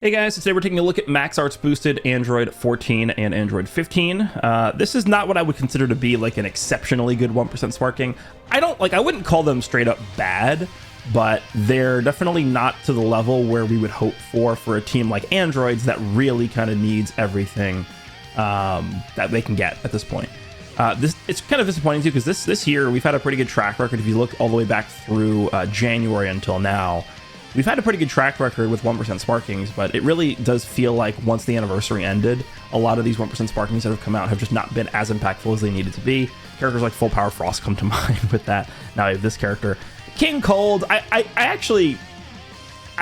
Hey guys, so today we're taking a look at Max Arts Boosted Android 14 and Android 15. This is not what I would consider to be like an exceptionally good 1% sparking. I wouldn't call them straight up bad, but they're definitely not to the level where we would hope for a team like Androids that really kind of needs everything that they can get at this point. It's kind of disappointing too, because this year we've had a pretty good track record. If you look all the way back through January until now, we've had a pretty good track record with 1% sparkings, but it really does feel like once the anniversary ended, a lot of these 1% sparkings that have come out have just not been as impactful as they needed to be. Characters like Full Power Frost come to mind with that. Now I have this character. King Cold, I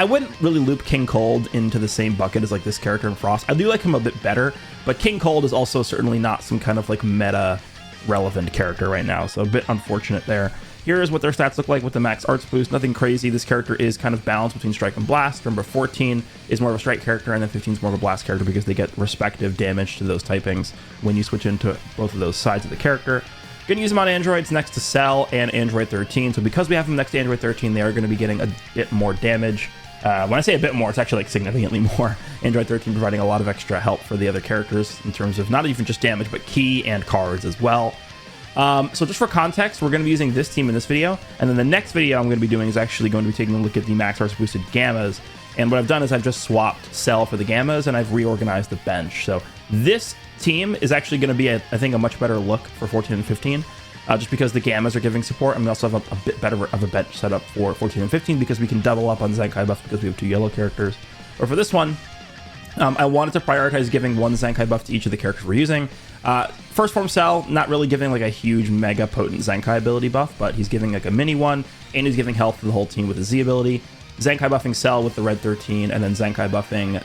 wouldn't really loop King Cold into the same bucket as like this character in Frost. I do like him a bit better, but King Cold is also certainly not some kind of like meta relevant character right now, so a bit unfortunate there. Here is what their stats look like with the max arts boost. Nothing crazy. This character is kind of balanced between strike and blast. Remember, 14 is more of a strike character, and then 15 is more of a blast character because they get respective damage to those typings when you switch into both of those sides of the character. Going to use them on Androids next to Cell and Android 13. So because we have them next to Android 13, they are going to be getting a bit more damage. When I say a bit more, it's actually like significantly more. Android 13 providing a lot of extra help for the other characters in terms of not even just damage, but key and cards as well. So just for context, we're going to be using this team in this video, and then the next video I'm going to be doing is actually going to be taking a look at the Max Arts Boosted Gammas. And what I've done is I've just swapped Cell for the Gammas, and I've reorganized the bench. So this team is actually going to be, I think, a much better look for 14 and 15, just because the Gammas are giving support, and we also have a bit better of a bench set up for 14 and 15 because we can double up on Zenkai buff because we have two yellow characters. But for this one, I wanted to prioritize giving one Zenkai buff to each of the characters we're using. First form Cell, not really giving like a huge mega potent Zenkai ability buff, but he's giving like a mini one, and he's giving health to the whole team with the Z ability. Zenkai buffing Cell with the red 13, and then Zenkai buffing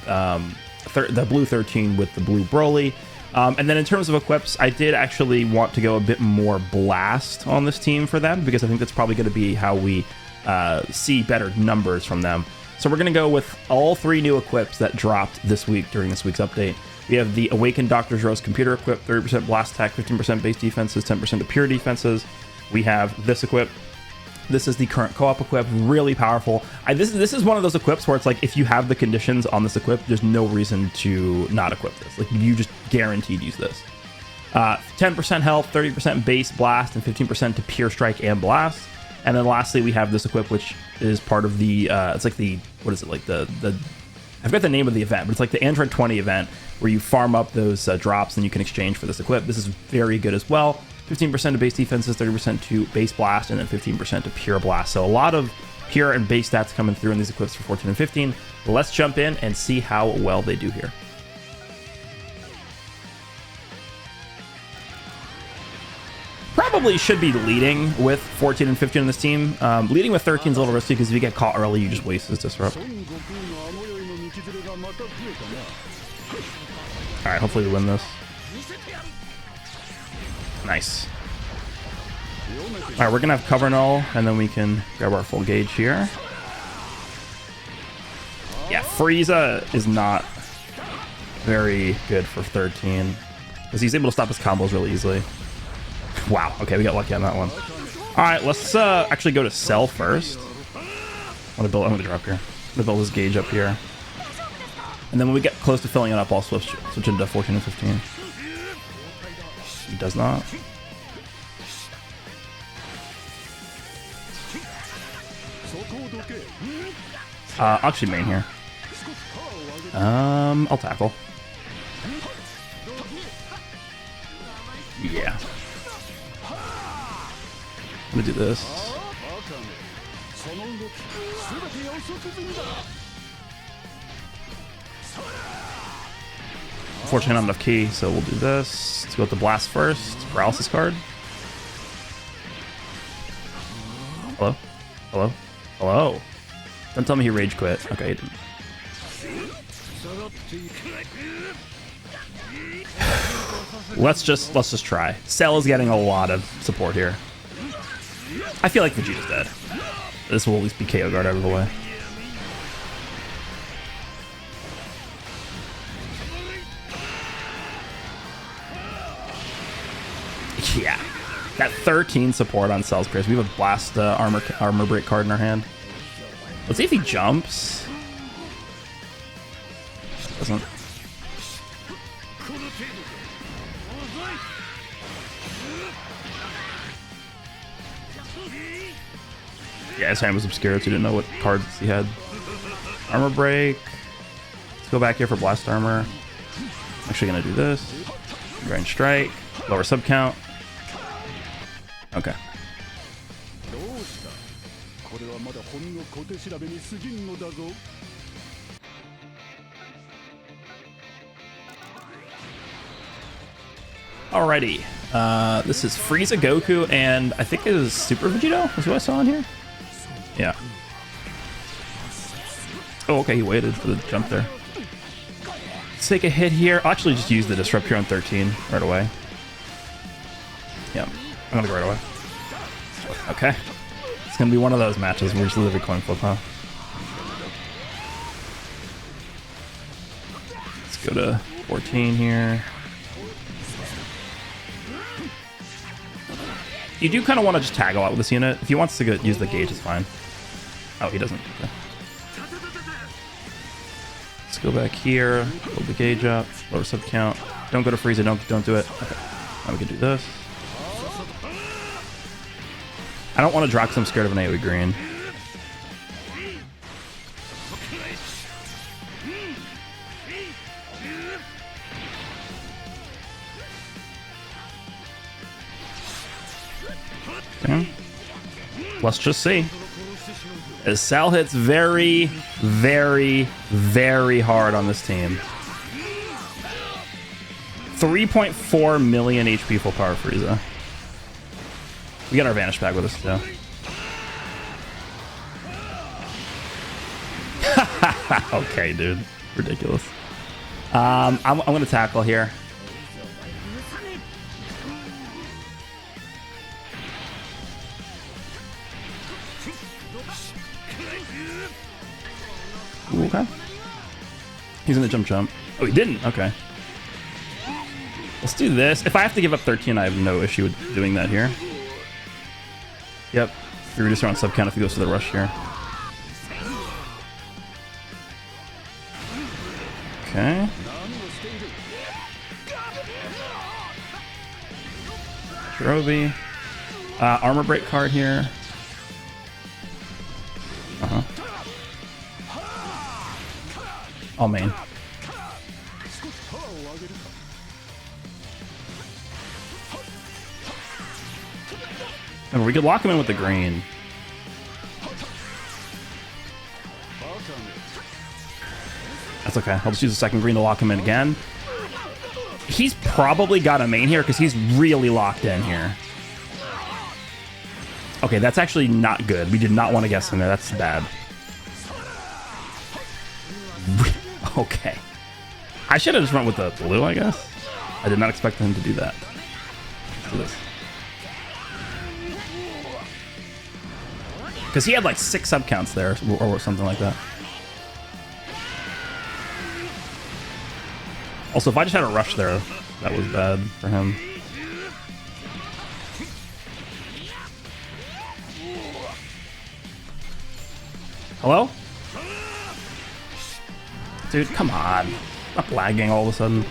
the blue 13 with the blue Broly. And then in terms of equips, I did actually want to go a bit more blast on this team for them, because I think that's probably going to be how we see better numbers from them. So we're going to go with all three new equips that dropped this week during this week's update. We have the Awakened Doctor's Rose computer equip, 30% blast attack, 15% base defenses, 10% to pure defenses. We have this equip. This is the current co-op equip, really powerful. This is one of those equips where it's like, if you have the conditions on this equip, there's no reason to not equip this. Like, you just guaranteed use this. 10% health, 30% base blast, and 15% to pure strike and blast. And then lastly, we have this equip, which is part of the, it's like the, what is it, like the I forgot the name of the event, but it's like the Android 20 event where you farm up those drops and you can exchange for this equip. This is very good as well. 15% to base defenses, 30% to base blast, and then 15% to pure blast. So a lot of pure and base stats coming through in these equips for 14 and 15. Let's jump in and see how well they do here. Probably should be leading with 14 and 15 on this team. Leading with 13 is a little risky because if you get caught early, you just waste this disrupt. Alright, hopefully we win this. Nice. Alright, we're gonna have cover null, and then we can grab our full gauge here. Yeah, Frieza is not very good for 13, because he's able to stop his combos really easily. Wow, okay, we got lucky on that one. Alright, let's actually go to Cell first. I'm gonna drop here. I'm gonna build this gauge up here. And then when we get close to filling it up, I'll switch into 14 and 15. He does not. I'll actually main here. I'll tackle. Yeah. I'm gonna do this. Unfortunately, not enough key, so we'll do this. Let's go with the blast first. Paralysis card. Hello? Hello? Hello? Don't tell me he rage quit. Okay, he didn't. Let's just try. Cell is getting a lot of support here. I feel like Vegeta's dead. This will at least be KO guard out of the way. Yeah, that 13 support on Cell's Pierce. We have a blast armor break card in our hand. Let's see if he jumps. Doesn't. Yeah, his hand was obscured, so he didn't know what cards he had. Armor break. Let's go back here for blast armor. I'm actually gonna do this. Range strike. Lower sub count. Okay. Alrighty. This is Frieza, Goku, and I think it is Super Vegito is who I saw in here. Yeah. Oh, okay, he waited for the jump there. Let's take a hit here. I'll actually just use the Disrupt here on 13 right away. Yeah, I'm gonna go right away. Okay. It's gonna be one of those matches where we just live a coin flip, huh? Let's go to 14 here. You do kind of want to just tag a lot with this unit. If he wants to use the gauge, it's fine. Oh, he doesn't. Okay. Let's go back here. Build the gauge up. Lower sub count. Don't go to Frieza. Don't do it. Okay. Now we can do this. I don't want to draw because I'm scared of an AoE green. Okay. Let's just see. As Sal hits very, very, very hard on this team. 3.4 million HP full power Frieza. We got our Vanish Bag with us, too. Okay, dude. Ridiculous. I'm going to tackle here. Ooh, okay. He's going to jump. Oh, he didn't. Okay. Let's do this. If I have to give up 13, I have no issue with doing that here. Yep. We reduce our own sub count if he goes to the rush here. Okay. Shirobi. Armor break card here. Uh-huh. Oh, main. And we could lock him in with the green. That's okay. I'll just use the second green to lock him in again. He's probably got a main here because he's really locked in here. Okay, that's actually not good. We did not want to guess in there. That's bad. Okay. I should have just went with the blue, I guess. I did not expect him to do that. Let's do this. Because he had like 6 sub counts there, or something like that. Also, if I just had a rush there, that was bad for him. Hello? Dude, come on. Stop lagging all of a sudden.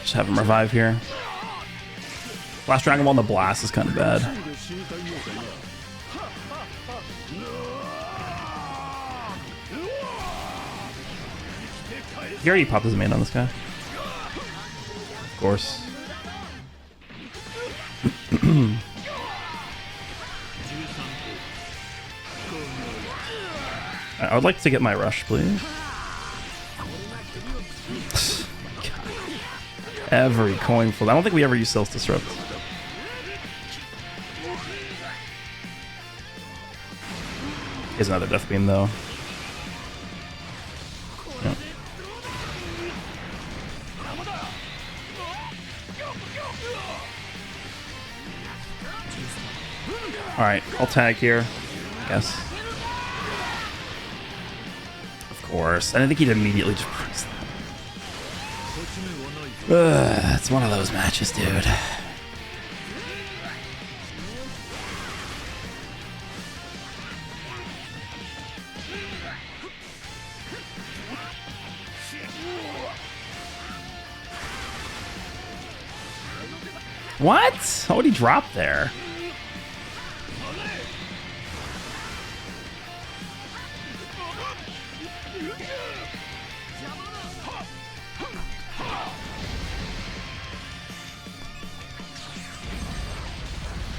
Just have him revive here. Last Dragon Ball in the blast is kind of bad. He already popped his main on this guy. Of course. I would like to get my rush, please. Every coin flip. I don't think we ever use Cell's Disrupt. Here's another Death Beam, though. Yep. Alright, I'll tag here, I guess. Of course. I didn't think he'd immediately just press that. It's one of those matches, dude. What? How would he drop there?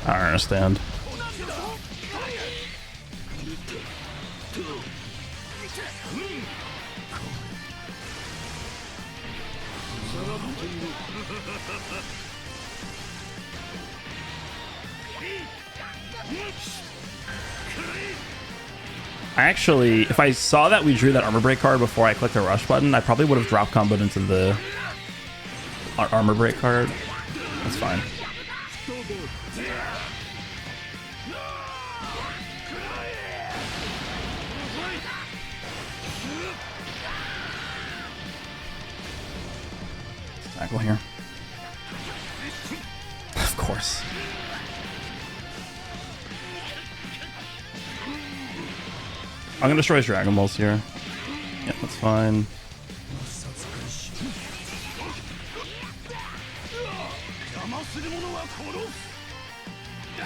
I don't understand. Actually, if I saw that we drew that armor break card before I clicked the rush button, I probably would have drop comboed into the armor break card. That's fine. Tackle here. Of course. I'm gonna destroy his Dragon Balls here. Yeah, that's fine.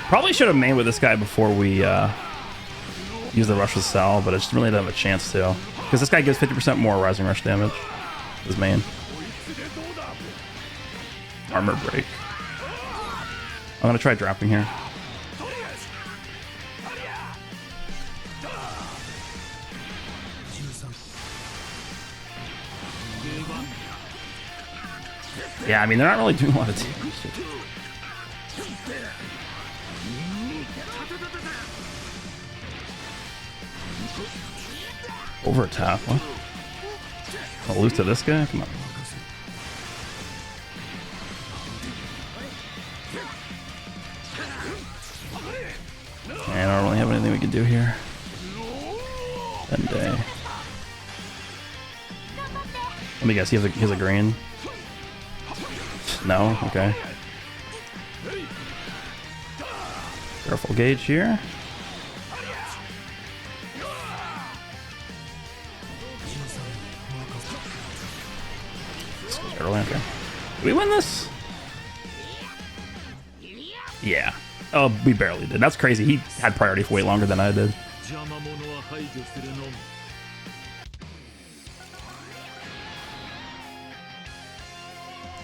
Probably should have made with this guy before we use the Rush with Sal, but I just really didn't have a chance to. Because this guy gives 50% more Rising Rush damage. His main. Armor break. I'm gonna try dropping here. Yeah, I mean, they're not really doing a lot of damage. Over tap, what? I'll lose to this guy? Come on. And I don't really have anything we can do here. Day. Let me guess, he has a green. No? Okay. Careful gauge here. Okay. Did we win this? Yeah. Oh, we barely did. That's crazy. He had priority for way longer than I did.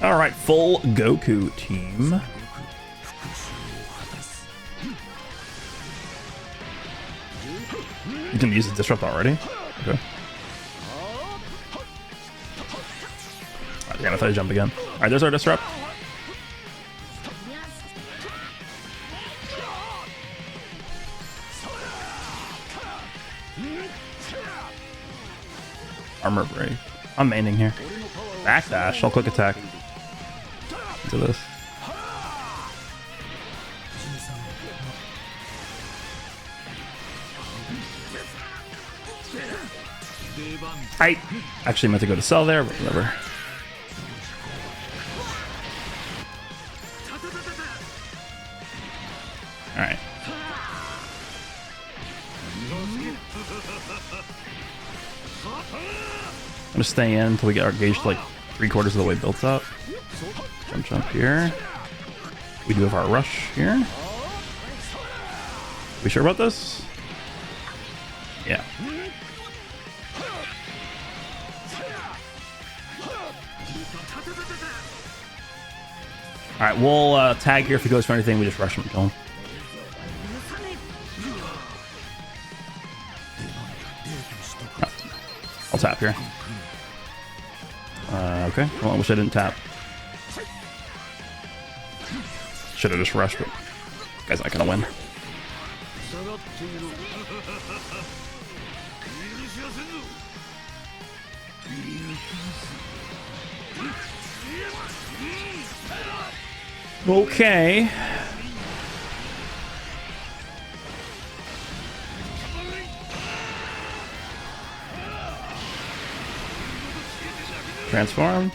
All right, full Goku team. You can use the disrupt already? Okay. Alright, I thought I'd jump again. Alright, there's our disrupt. Armor break. I'm maining here. Backdash. I'll quick attack. To this. I actually meant to go to sell there, but whatever. All right. I'm gonna stay in until we get our gauge to like 3/4 of the way built up. Jump here. We do have our rush here. We sure about this? Yeah. Alright, we'll tag here. If he goes for anything, we just rush him and kill him. No. I'll tap here. Okay. Well, I wish I didn't tap. Should have just rushed, but guy's not gonna win. Okay. Transform.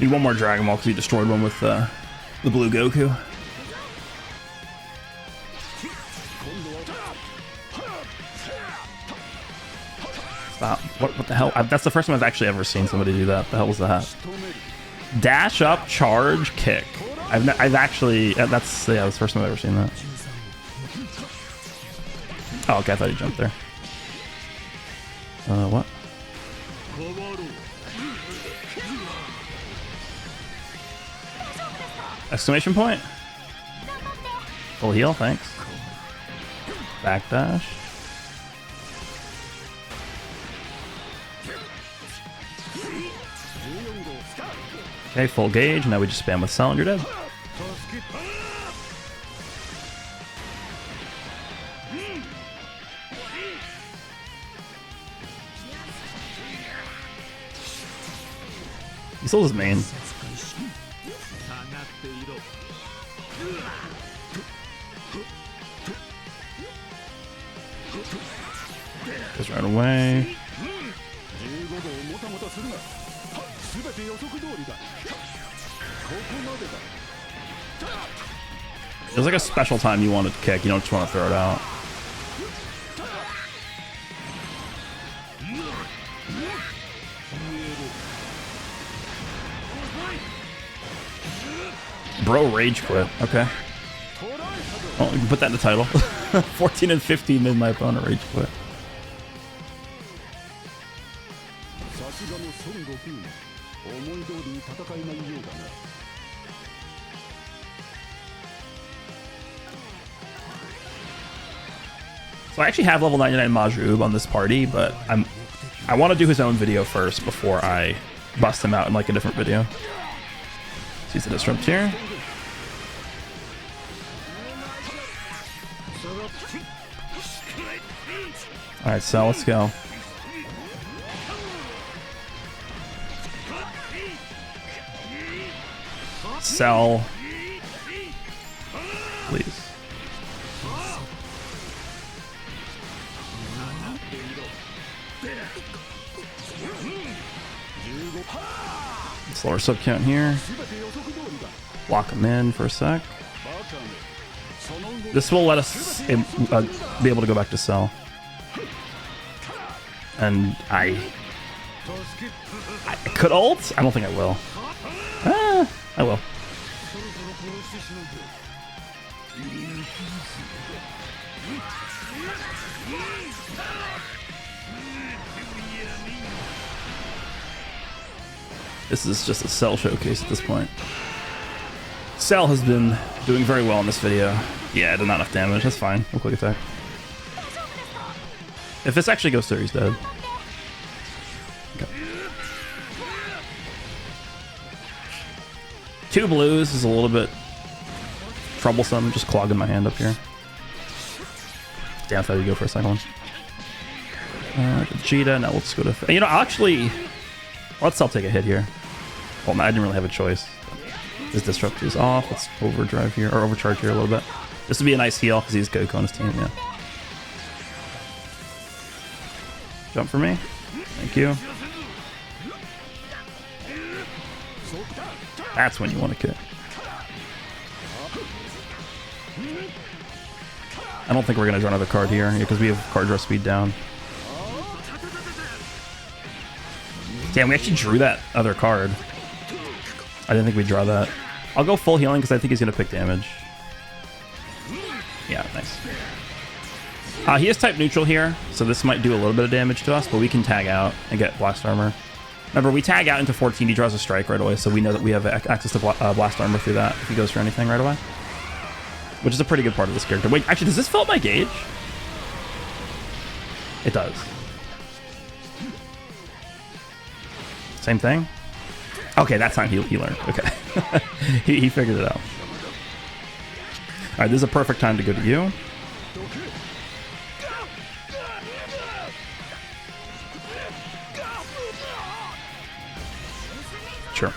Need one more Dragon Ball because he destroyed one with the blue Goku. Stop. What the hell? That's the first time I've actually ever seen somebody do that. The hell was that? Dash up, charge, kick. I've actually that's the first time I've ever seen that. Oh, okay, I thought he jumped there. What? Exclamation point? Full heal, thanks. Backdash. Okay, full gauge. Now we just spam with Cell and you're dead. He sold his main. Just run away. There's like a special time you want to kick, you don't just want to throw it out. Bro rage quit. Okay. Oh, you can put that in the title. 14 and 15 made my opponent rage quit. So I actually have level 99 Majub on this party, but I want to do his own video first before I bust him out in like a different video. So he's the disrupt here. Alright, so let's go. Cell. Please. Slower sub count here. Block him in for a sec. This will let us be able to go back to Cell. And I could ult? I don't think I will. I will. This is just a Cell showcase at this point. Cell has been doing very well in this video. Yeah, did not enough damage. That's fine. We'll quick attack. If this actually goes through, he's dead. Okay. 2 blues is a little bit troublesome. Just clogging my hand up here. Damn, I thought he'd go for a second one. Vegeta. Now let's go to... You know, actually... Let's Cell take a hit here. Well, I didn't really have a choice. His disrupt is off. Let's overdrive here, or overcharge here a little bit. This would be a nice heal because he's Goku on his team, yeah. Jump for me. Thank you. That's when you want to kick. I don't think we're going to draw another card here because we have card draw speed down. Damn, we actually drew that other card. I didn't think we'd draw that. I'll go full healing because I think he's going to pick damage. Yeah, nice. He is type neutral here, so this might do a little bit of damage to us, but we can tag out and get blast armor. Remember, we tag out into 14, he draws a strike right away, so we know that we have access to blast armor through that if he goes for anything right away. Which is a pretty good part of this character. Wait, actually, does this fill up my gauge? It does. Same thing? Okay, that's not he learned. Okay. he figured it out. Alright, this is a perfect time to go to you. Sure.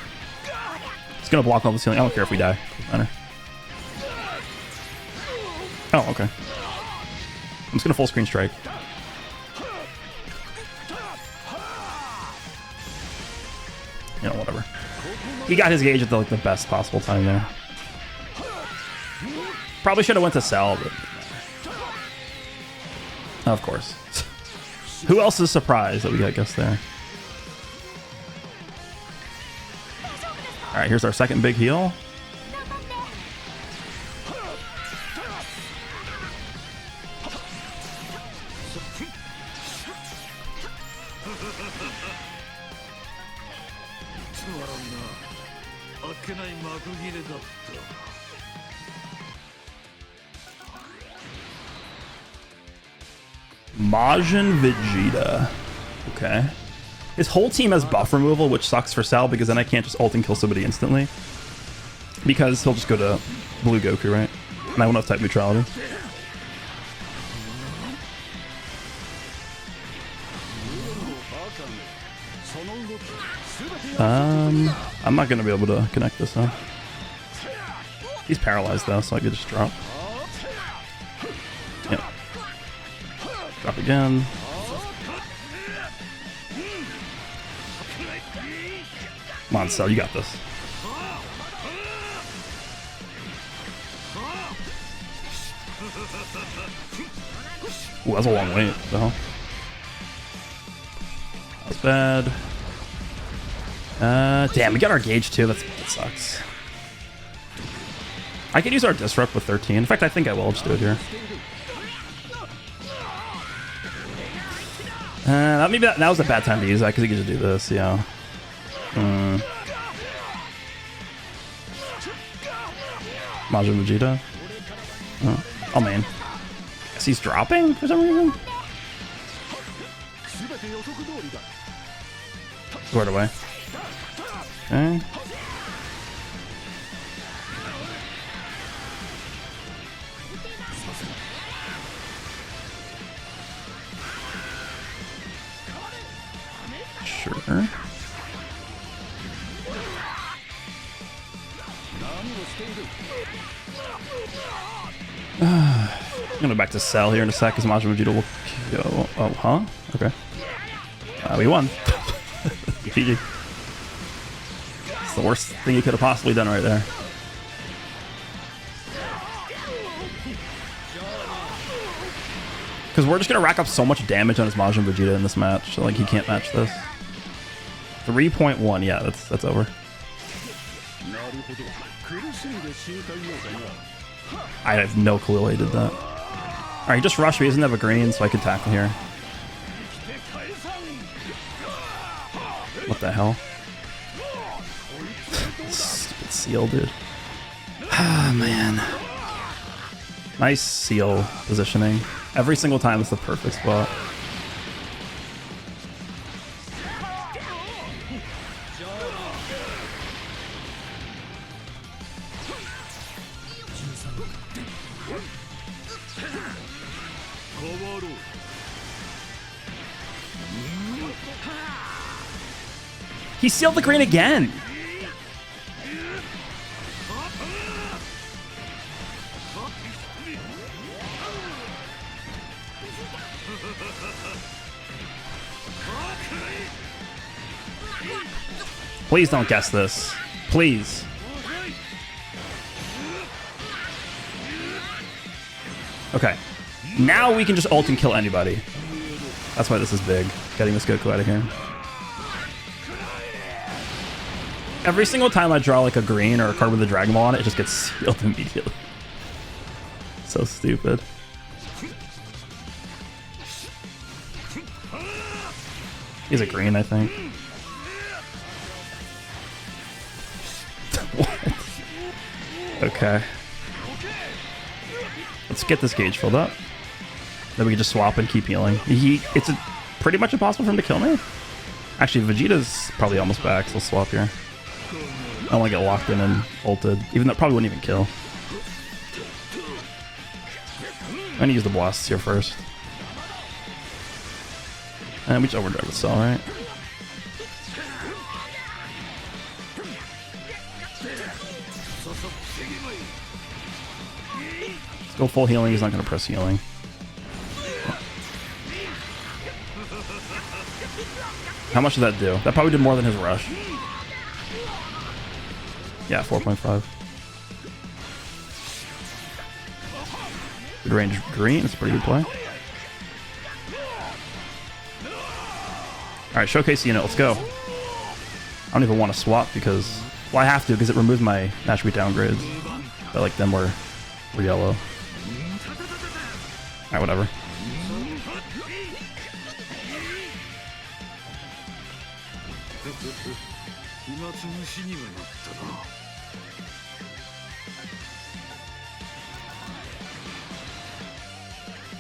It's gonna block all the ceiling. I don't care if we die. Doesn't matter. Oh, okay. I'm just gonna full screen strike. You know, whatever. He got his gauge at the best possible time there. Probably should have went to Cell, but... Of course. Who else is surprised that we got Gus there? Alright, here's our second big heal. Majin Vegeta. Okay. His whole team has buff removal, which sucks for Cell because then I can't just ult and kill somebody instantly. Because he'll just go to Blue Goku, right? And I won't have type neutrality. I'm not gonna be able to connect this, huh? He's paralyzed though, so I could just drop. Yep. Drop again. Come on, Cell, you got this. Ooh, that's a long wait, though. That's bad. Damn, we got our gauge too. That sucks. I could use our disrupt with 13. In fact, I think I will. I'll just do it here. Maybe that was a bad time to use that because he could just do this. Yeah. Majin Vegeta. Oh man. Guess he's dropping for some reason. Squared away. Okay. Sure. I'm gonna go back to Cell here in a sec because Majin Vegeta will go. Oh, huh? Okay. We won. GG. It's the worst thing you could have possibly done right there. Because we're just gonna rack up so much damage on his Majin Vegeta in this match, so like he can't match this. 3.1, yeah, that's over. I have no clue why he did that. Alright, he just rushed me. He doesn't have a green, so I can tackle here. What the hell? Stupid seal, dude. Ah, man. Nice seal positioning. Every single time it's the perfect spot. He sealed the green again. Please don't guess this. Please. Okay. Now we can just ult and kill anybody. That's why this is big. Getting this Goku out of here. Every single time I draw like a green or a card with a Dragon Ball on it, it just gets sealed immediately. So stupid. He's a green, I think. What? Okay. Let's get this gauge filled up. Then we can just swap and keep healing. It's pretty much impossible for him to kill me. Actually, Vegeta's probably almost back, so let's swap here. I don't want to get locked in and ulted, even though it probably wouldn't even kill. I'm gonna use the blasts here first. And we just overdrive with Cell, right? Let's go full healing. He's not gonna press healing. How much did that do? That probably did more than his rush. Yeah, 4.5. Good range green. It's a pretty good play. Alright, showcase unit. Let's go. I don't even want to swap because Well, I have to because it removes my attribute downgrades. But like them were yellow. Alright, whatever.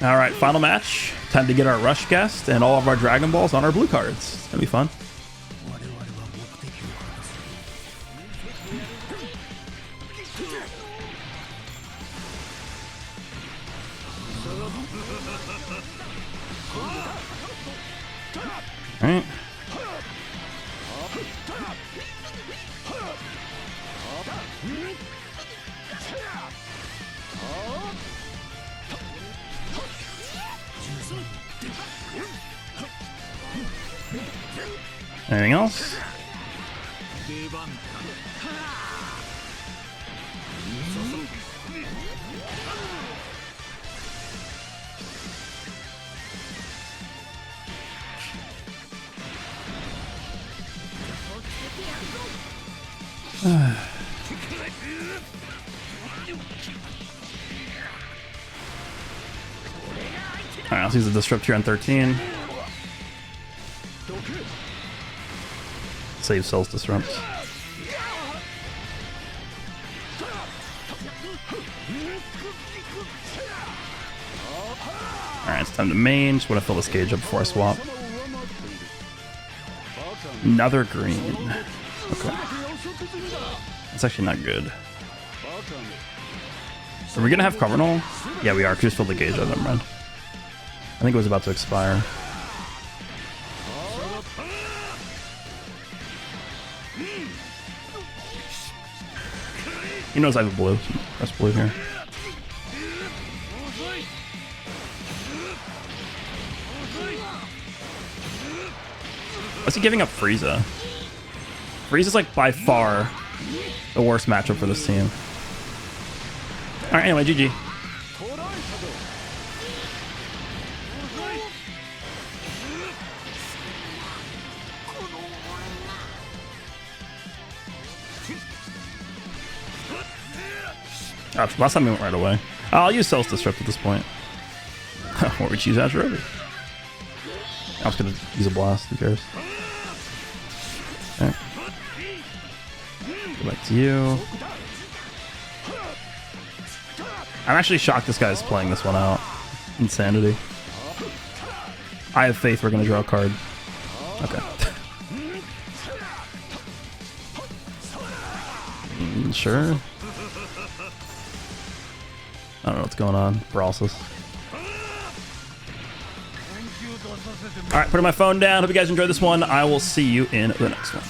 Alright, final match. Time to get our Rush Guest and all of our Dragon Balls on our blue cards. It's gonna be fun. Alright. Anything else? Alright, let's use the Disrupt here on 13. Save Cells Disrupt. Alright, it's time to main. Just want to fill this gauge up before I swap. Another green. Okay. That's actually not good. Are we gonna have cover null? Yeah, we are. Just fill the gauge up. Never mind. I think it was about to expire. He knows I have a blue. Press blue here. What's he giving up Frieza? Frieza's like by far the worst matchup for this team. Alright, anyway, GG. Oh, last time we went right away. I'll use Cells Disrupt at this point. Or we choose Yajirobe. I was gonna use a blast, who cares? Okay. Go back to you. I'm actually shocked this guy's playing this one out. Insanity. I have faith we're gonna draw a card. Okay. Sure. I don't know what's going on. Paralysis. Alright, putting my phone down. Hope you guys enjoyed this one. I will see you in the next one.